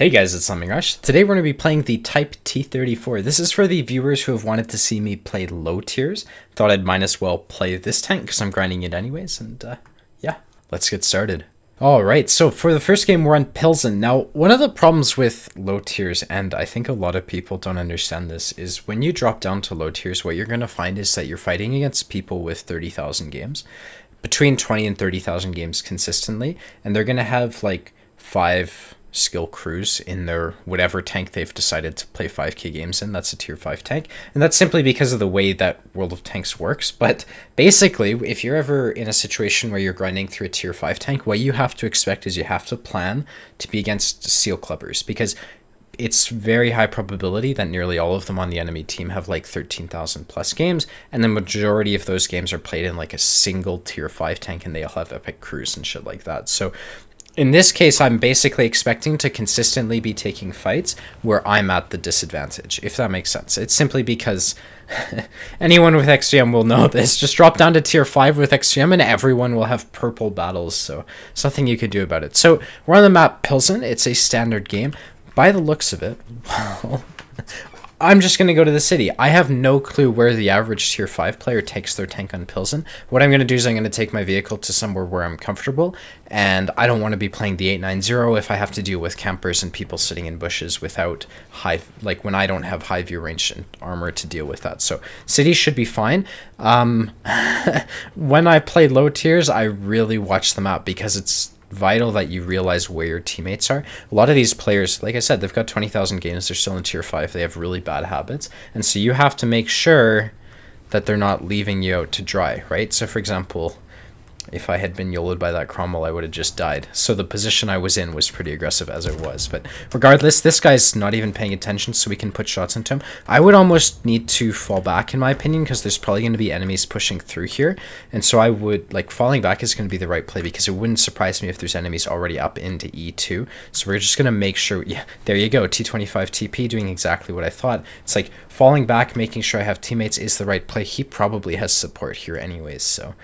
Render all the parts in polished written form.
Hey guys, it's Rush. Today we're going to be playing the Type T-34. This is for the viewers who have wanted to see me play low tiers. Thought I'd might as well play this tank because I'm grinding it anyways, and yeah, let's get started. Alright, so for the first game we're on Pilsen. Now, one of the problems with low tiers, and I think a lot of people don't understand this, is when you drop down to low tiers, what you're going to find is that you're fighting against people with 30,000 games. Between 20 and 30,000 games consistently, and they're going to have like 5 skill crews in their whatever tank they've decided to play 5k games in. That's a tier 5 tank, and that's simply because of the way that World of Tanks works. But basically, if you're ever in a situation where you're grinding through a tier 5 tank, what you have to expect is you have to plan to be against seal clubbers, because it's very high probability that nearly all of them on the enemy team have like 13,000 plus games, and the majority of those games are played in like a single tier 5 tank, and they all have epic crews and shit like that. So in this case, I'm basically expecting to consistently be taking fights where I'm at the disadvantage, if that makes sense. It's simply because anyone with XGM will know this. Just drop down to tier 5 with XGM and everyone will have purple battles, so there's nothing you could do about it. So we're on the map Pilsen. It's a standard game. By the looks of it, well, I'm just going to go to the city. I have no clue where the average tier 5 player takes their tank on Pilsen. What I'm going to do is I'm going to take my vehicle to somewhere where I'm comfortable, and I don't want to be playing the 890 if I have to deal with campers and people sitting in bushes without high, like when I don't have high view range and armor to deal with that. So city should be fine. When I play low tiers, I really watch the map because it's vital that you realize where your teammates are. A lot of these players, like I said, they've got 20,000 games, they're still in tier 5, they have really bad habits, and so you have to make sure that they're not leaving you out to dry, right? So for example, if I had been YOLO'd by that Cromwell, I would have just died. So the position I was in was pretty aggressive as it was. But regardless, this guy's not even paying attention, so we can put shots into him. I would almost need to fall back, in my opinion, because there's probably going to be enemies pushing through here. And so I would, like, falling back is going to be the right play, because it wouldn't surprise me if there's enemies already up into E2. So we're just going to make sure, yeah, there you go, T25 TP doing exactly what I thought. It's like falling back, making sure I have teammates is the right play. He probably has support here anyways, so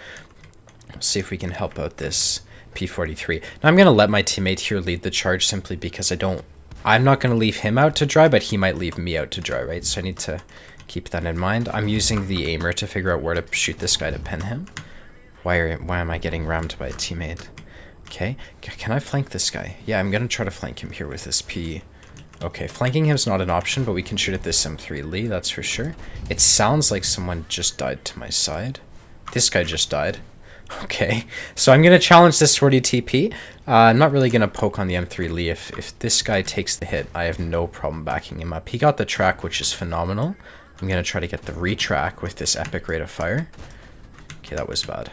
let's see if we can help out this P43. Now I'm going to let my teammate here lead the charge simply because I'm not going to leave him out to dry, but he might leave me out to dry, right? So I need to keep that in mind. I'm using the aimer to figure out where to shoot this guy to pin him. Why am I getting rammed by a teammate? Okay, can I flank this guy? Yeah, I'm going to try to flank him here with this P. Okay, flanking him is not an option, but we can shoot at this M3 Lee, that's for sure. It sounds like someone just died to my side. This guy just died. Okay, so I'm going to challenge this 40 TP. I'm not really going to poke on the M3 Lee. If this guy takes the hit, I have no problem backing him up. He got the track, which is phenomenal. I'm going to try to get the retrack with this epic rate of fire. Okay, that was bad.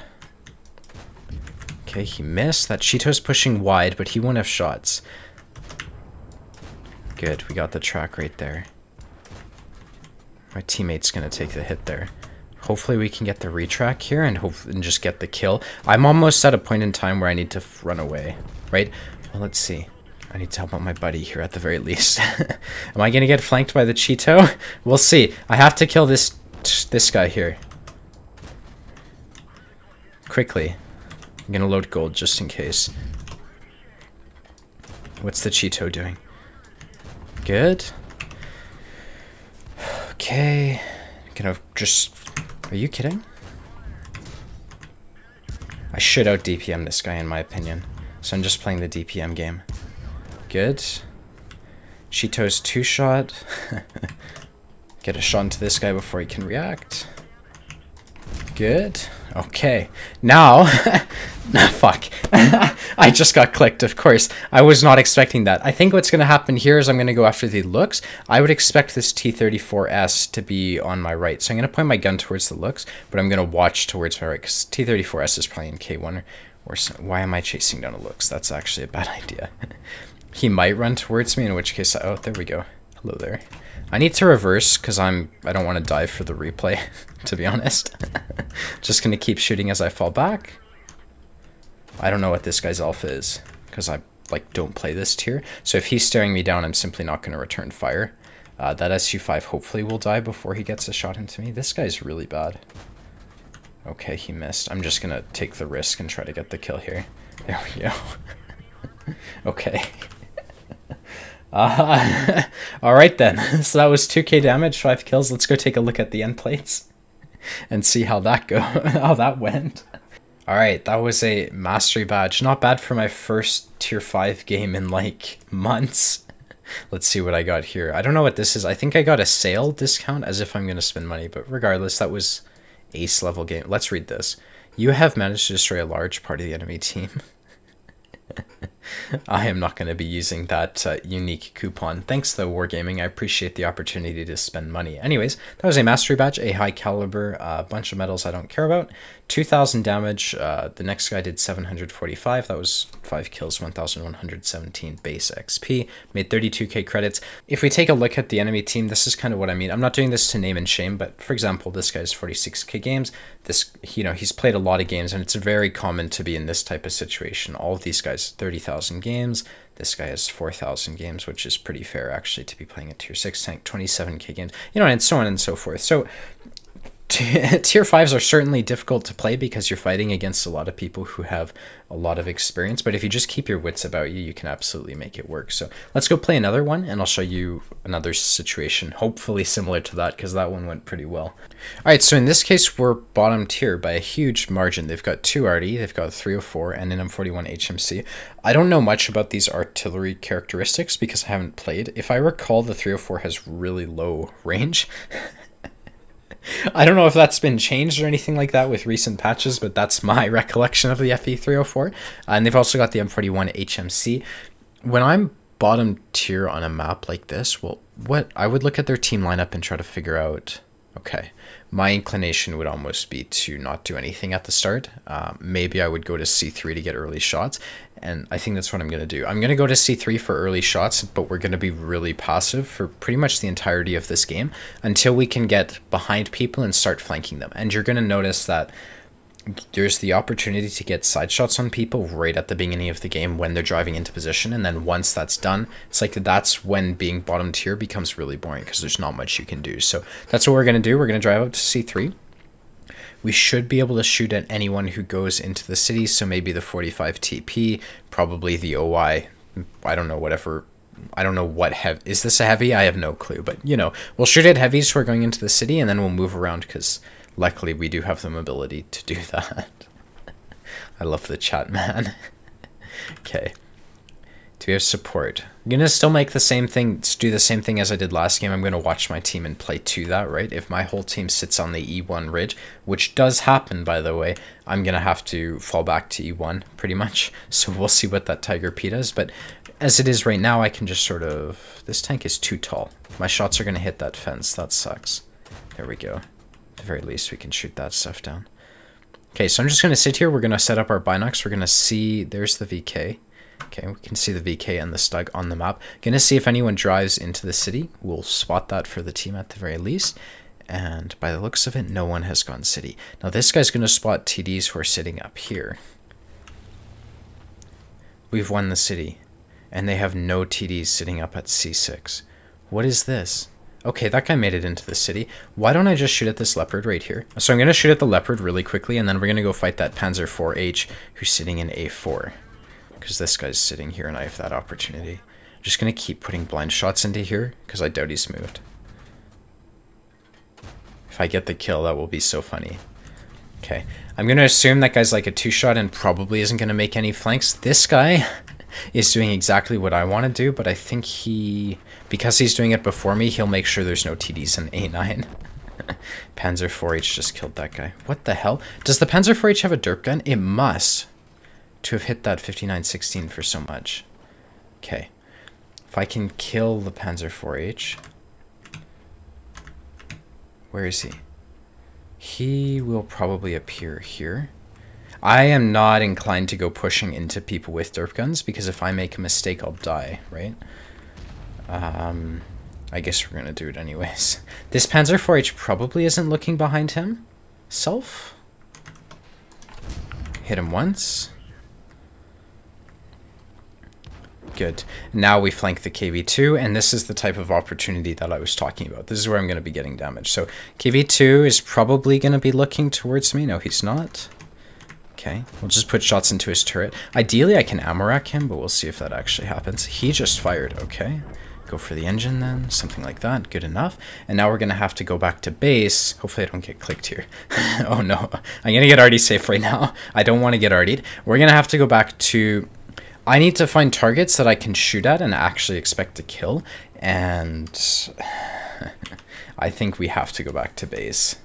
Okay, he missed. That Cheeto's pushing wide, but he won't have shots. Good, we got the track right there. My teammate's going to take the hit there. Hopefully we can get the retrack here and just get the kill. I'm almost at a point in time where I need to run away, right? Well, let's see. I need to help out my buddy here at the very least. Am I going to get flanked by the Cheeto? We'll see. I have to kill this guy here quickly. I'm going to load gold just in case. What's the Cheeto doing? Good. Okay. Gonna just... Are you kidding? I should out DPM this guy in my opinion. So I'm just playing the DPM game. Good. Cheeto's 2-shot. Get a shot into this guy before he can react. Good. Okay. Now... Nah, fuck. I just got clicked, of course. I was not expecting that. I think what's going to happen here is I'm going to go after the looks. I would expect this T-34S to be on my right. So I'm going to point my gun towards the looks, but I'm going to watch towards my right because T-34S is probably in K1 or why am I chasing down a looks? That's actually a bad idea. He might run towards me, in which case... Oh, there we go. Hello there. I need to reverse because I don't want to die for the replay, to be honest. Just going to keep shooting as I fall back. I don't know what this guy's alpha is because I don't play this tier. So if he's staring me down, I'm simply not going to return fire. That SU5 hopefully will die before he gets a shot into me. This guy's really bad. Okay, he missed. I'm just going to take the risk and try to get the kill here. There we go. Okay. All right then. So that was 2k damage, 5 kills. Let's go take a look at the end plates and see how that went. All right, that was a mastery badge. Not bad for my first tier 5 game in like months. Let's see what I got here. I don't know what this is. I think I got a sale discount, as if I'm going to spend money, but regardless, that was ace level game. Let's read this. You have managed to destroy a large part of the enemy team. I am not going to be using that unique coupon. Thanks though, Wargaming. I appreciate the opportunity to spend money. Anyways, that was a mastery badge, a high caliber, a bunch of medals I don't care about. 2,000 damage. The next guy did 745. That was 5 kills, 1,117 base XP. Made 32k credits. If we take a look at the enemy team, this is kind of what I mean. I'm not doing this to name and shame, but for example, this guy's 46k games. This, you know, he's played a lot of games, and it's very common to be in this type of situation. All of these guys, 30,000 games. This guy has 4,000 games, which is pretty fair actually to be playing a tier 6 tank, 27k games, you know, and so on and so forth. So tier 5s are certainly difficult to play because you're fighting against a lot of people who have a lot of experience, but if you just keep your wits about you, you can absolutely make it work. So let's go play another one, and I'll show you another situation, hopefully similar to that, because that one went pretty well. All right, so in this case, we're bottom tier by a huge margin. They've got 2 arty, they've got 304, and an M41 HMC. I don't know much about these artillery characteristics because I haven't played. If I recall, the 304 has really low range. I don't know if that's been changed or anything like that with recent patches, but that's my recollection of the FE304. And they've also got the M41 HMC. When I'm bottom tier on a map like this, well, what I would look at their team lineup and try to figure out, okay, my inclination would almost be to not do anything at the start. Maybe I would go to C3 to get early shots, and I think that's what I'm going to do. I'm going to go to C3 for early shots, but we're going to be really passive for pretty much the entirety of this game until we can get behind people and start flanking them. And you're going to notice that there's the opportunity to get side shots on people right at the beginning of the game when they're driving into position, and then once that's done, it's like that's when being bottom tier becomes really boring because there's not much you can do. So that's what we're going to do. We're going to drive up to C3. We should be able to shoot at anyone who goes into the city, so maybe the 45 TP, probably the OI, I don't know, whatever. I don't know what is this a heavy? I have no clue, but you know, we'll shoot at heavies who are going into the city, and then we'll move around because luckily we do have the mobility to do that. I love the chat, man. Okay. Do we have support? I'm going to still make the same thing, do the same thing as I did last game. I'm going to watch my team and play to that, right? If my whole team sits on the E1 ridge, which does happen, by the way, I'm going to have to fall back to E1 pretty much. So we'll see what that Tiger P does. But as it is right now, I can just sort of... This tank is too tall. My shots are going to hit that fence. That sucks. There we go. At the very least, we can shoot that stuff down. Okay, so I'm just going to sit here. We're going to set up our binocs. We're going to see... There's the VK. Okay, we can see the VK and the Stug on the map. Gonna see if anyone drives into the city. We'll spot that for the team at the very least. And by the looks of it, no one has gone city. Now this guy's gonna spot TDs who are sitting up here. We've won the city. And they have no TDs sitting up at C6. What is this? Okay, that guy made it into the city. Why don't I just shoot at this Leopard right here? So I'm gonna shoot at the Leopard really quickly, and then we're gonna go fight that Panzer IV-H who's sitting in A4. Because this guy's sitting here and I have that opportunity. I'm just going to keep putting blind shots into here because I doubt he's moved. If I get the kill, that will be so funny. Okay, I'm going to assume that guy's like a 2-shot and probably isn't going to make any flanks. This guy is doing exactly what I want to do, but I think because he's doing it before me, he'll make sure there's no TDs in A9. Panzer IV-H just killed that guy. What the hell? Does the Panzer IV-H have a derp gun? It must. To have hit that 5916 for so much. Okay. If I can kill the Panzer IV-H. Where is he? He will probably appear here. I am not inclined to go pushing into people with derp guns because if I make a mistake, I'll die, right? I guess we're going to do it anyways. This Panzer IV-H probably isn't looking behind him. Self. Hit him once. Good. Now we flank the KV-2, and this is the type of opportunity that I was talking about. This is where I'm going to be getting damage. So KV-2 is probably going to be looking towards me. No, he's not. Okay, we'll just put shots into his turret. Ideally, I can ammo rack him, but we'll see if that actually happens. He just fired. Okay, go for the engine then. Something like that. Good enough. And now we're going to have to go back to base. Hopefully I don't get clicked here. Oh no, I'm going to get already safe right now. I don't want to get already. We're going to have to go back to... I need to find targets that I can shoot at and actually expect to kill. And I think we have to go back to base.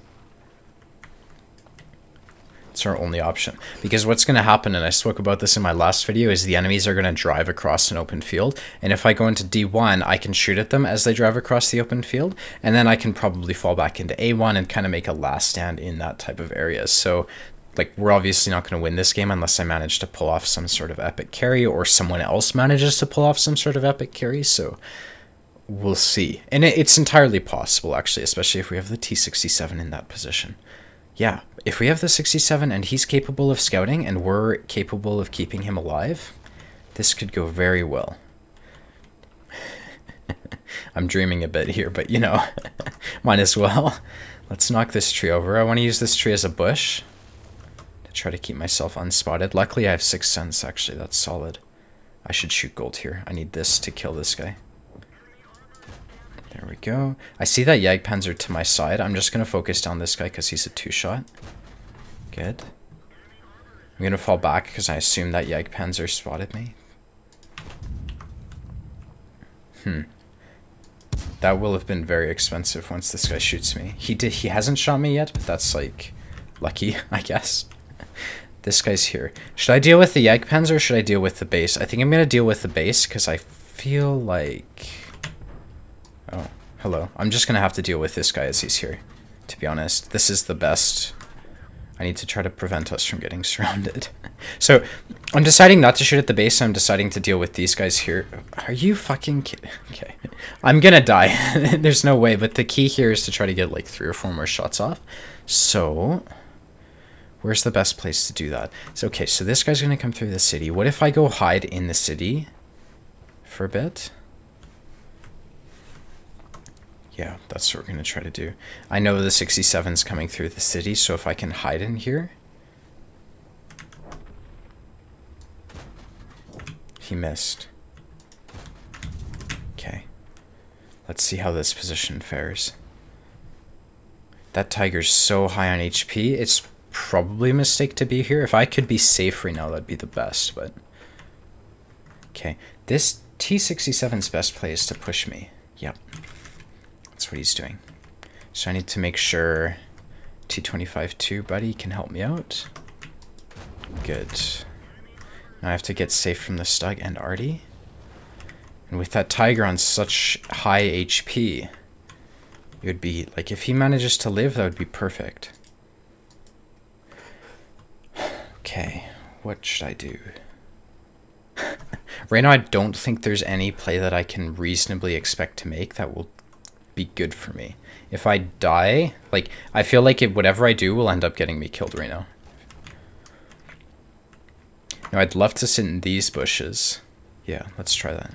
It's our only option. Because what's going to happen, and I spoke about this in my last video, is the enemies are going to drive across an open field. And if I go into D1, I can shoot at them as they drive across the open field. And then I can probably fall back into A1 and kind of make a last stand in that type of area. So... like, we're obviously not going to win this game unless I manage to pull off some sort of epic carry or someone else manages to pull off some sort of epic carry, so we'll see. And it's entirely possible, actually, especially if we have the T-67 in that position. Yeah, if we have the 67 and he's capable of scouting and we're capable of keeping him alive, this could go very well. I'm dreaming a bit here, but, you know, might as well. Let's knock this tree over. I want to use this tree as a bush. Try to keep myself unspotted. Luckily, I have 6th sense, actually. That's solid. I should shoot gold here. I need this to kill this guy. There we go. I see that Jagdpanzer to my side. I'm just going to focus down this guy because he's a 2-shot. Good. I'm going to fall back because I assume that Jagdpanzer spotted me. That will have been very expensive once this guy shoots me. He hasn't shot me yet, but that's, like, lucky, I guess. This guy's here. Should I deal with the Jagdpanzer or should I deal with the base? I think I'm going to deal with the base because I feel like... Oh, hello. I'm just going to have to deal with this guy as he's here, to be honest. This is the best. I need to try to prevent us from getting surrounded. So, I'm deciding not to shoot at the base. I'm deciding to deal with these guys here. Are you fucking kidding? Okay. I'm going to die. There's no way, but the key here is to try to get like 3 or 4 more shots off. So... where's the best place to do that? So, okay, so this guy's going to come through the city. What if I go hide in the city for a bit? Yeah, that's what we're going to try to do. I know the 67's coming through the city, so if I can hide in here. He missed. Okay. Let's see how this position fares. That tiger's so high on HP, it's probably a mistake to be here. If I could be safe right now, that'd be the best, but... okay, this T-67's best play is to push me. Yep. That's what he's doing. So I need to make sure T-25-2 buddy can help me out. Good. Now I have to get safe from the Stug and Artie. And with that tiger on such high HP, it would be, like, if he manages to live, that would be perfect. Okay, what should I do? Right now, I don't think there's any play that I can reasonably expect to make that will be good for me. If I die, like, I feel like whatever I do will end up getting me killed right now. Now, I'd love to sit in these bushes. Yeah, let's try that.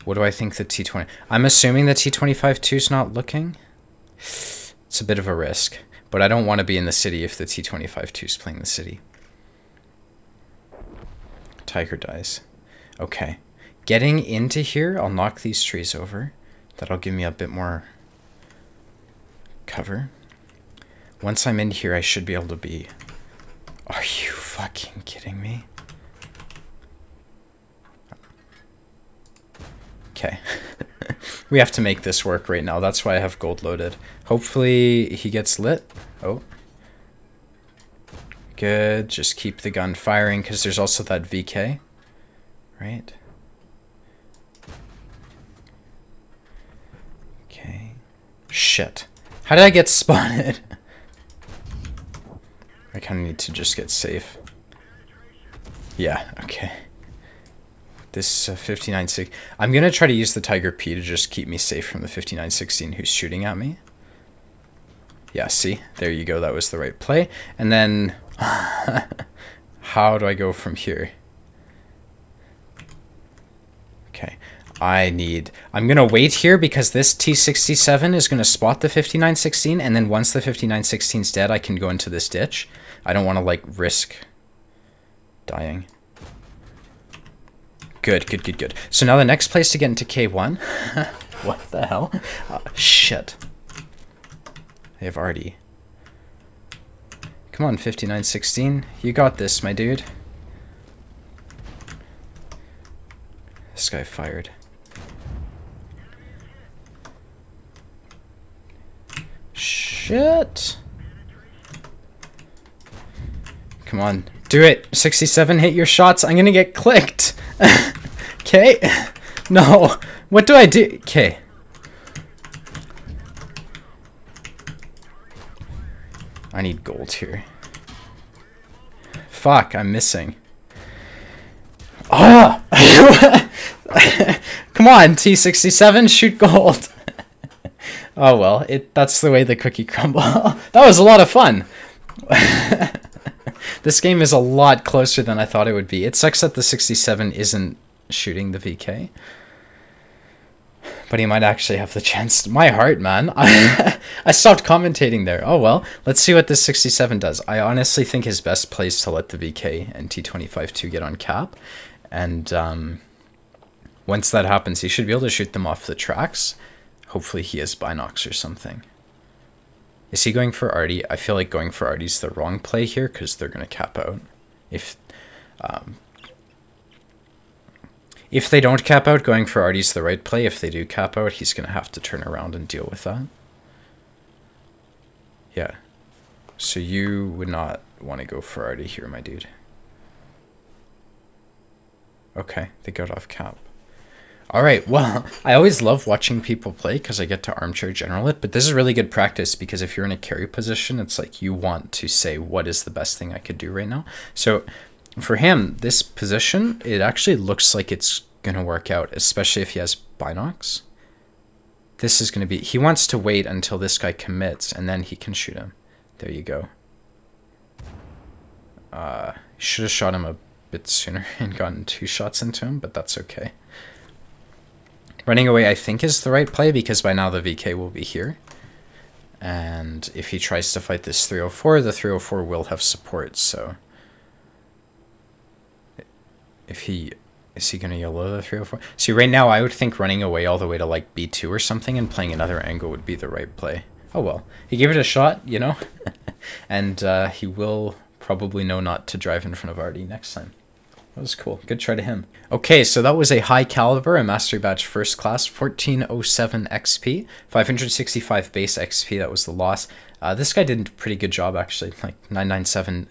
What do I think the T-20... I'm assuming the T-25-2 is not looking. It's a bit of a risk, but I don't want to be in the city if the T-25-2 is playing the city. Tiger dies. Okay. Getting into here, I'll knock these trees over. That'll give me a bit more cover. Once I'm in here, I should be able to be... Are you fucking kidding me? Okay. We have to make this work right now. That's why I have gold loaded. Hopefully he gets lit. Oh. Good. Just keep the gun firing because there's also that VK. Right? Okay. Shit. How did I get spotted? I kind of need to just get safe. Yeah, okay. This 59-16. I'm going to try to use the Tiger P to just keep me safe from the 59-16 who's shooting at me. Yeah, see? There you go. That was the right play. And then... how do I go from here? Okay. I'm going to wait here because this T-67 is going to spot the 59-16, and then once the 59-16's dead, I can go into this ditch. I don't want to, like, risk Dying. Good, good, good, good. So now the next place to get into K1. What the hell? Shit. They have Artie. Come on, 5916. You got this, my dude. This guy fired. Shit. Come on. Do it. 67, hit your shots. I'm gonna get clicked. Okay. No. What do I do? Okay. I need gold here. Fuck, I'm missing. Oh! Come on, T67, shoot gold. Oh well, that's the way the cookie crumble. That was a lot of fun. This game is a lot closer than I thought it would be. It sucks that the 67 isn't shooting the VK. But he might actually have the chance. My heart, man. I stopped commentating there. Oh well, let's see what this 67 does. I honestly think his best play is to let the VK and T25-2 get on cap. And once that happens, he should be able to shoot them off the tracks. Hopefully he has Binox or something. Is he going for Artie? I feel like going for Artie's the wrong play here because they're going to cap out. If they don't cap out, going for Artie's the right play. If they do cap out, he's going to have to turn around and deal with that. Yeah. So you would not want to go for Artie here, my dude. Okay, they got off cap. Alright, well, I always love watching people play because I get to armchair general it, but this is really good practice because if you're in a carry position, it's like you want to say, what is the best thing I could do right now? So for him, this position, it actually looks like it's going to work out, especially if he has Binox. This is going to be, he wants to wait until this guy commits and then he can shoot him. There you go. Should have shot him a bit sooner and gotten 2 shots into him, but that's okay. Running away, I think, is the right play because by now the VK will be here. And if he tries to fight this 304, the 304 will have support, so... Is he going to YOLO the 304? See, right now I would think running away all the way to like B2 or something and playing another angle would be the right play. Oh well, he gave it a shot, you know? And he will probably know not to drive in front of Artie next time. That was cool. Good try to him. Okay, so that was a high caliber, a mastery badge first class, 1407 XP, 565 base XP. That was the loss. This guy did a pretty good job actually, like 997.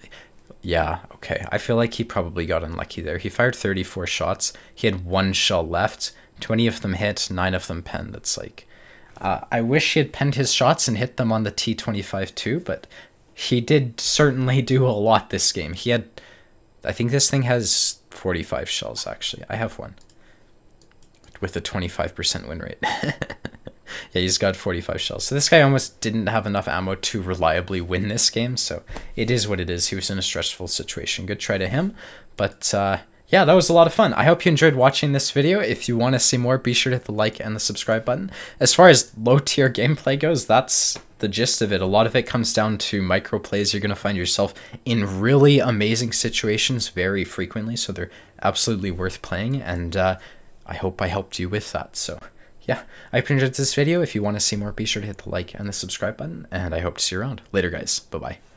Yeah, okay. I feel like he probably got unlucky there. He fired 34 shots. He had 1 shell left. 20 of them hit, 9 of them penned. It's like, I wish he had penned his shots and hit them on the T25 too, but he did certainly do a lot this game. He had, I think this thing has 45 shells, actually. I have one. With a 25% win rate. Yeah, he's got 45 shells. So this guy almost didn't have enough ammo to reliably win this game, so it is what it is. He was in a stressful situation. Good try to him. But yeah, that was a lot of fun. I hope you enjoyed watching this video. If you want to see more, be sure to hit the like and the subscribe button. As far as low-tier gameplay goes, that's the gist of it. A lot of it comes down to micro plays. You're going to find yourself in really amazing situations very frequently, so they're absolutely worth playing, and I hope I helped you with that. So yeah, I hope you enjoyed this video. If you want to see more, be sure to hit the like and the subscribe button, and I hope to see you around. Later, guys. Bye-bye.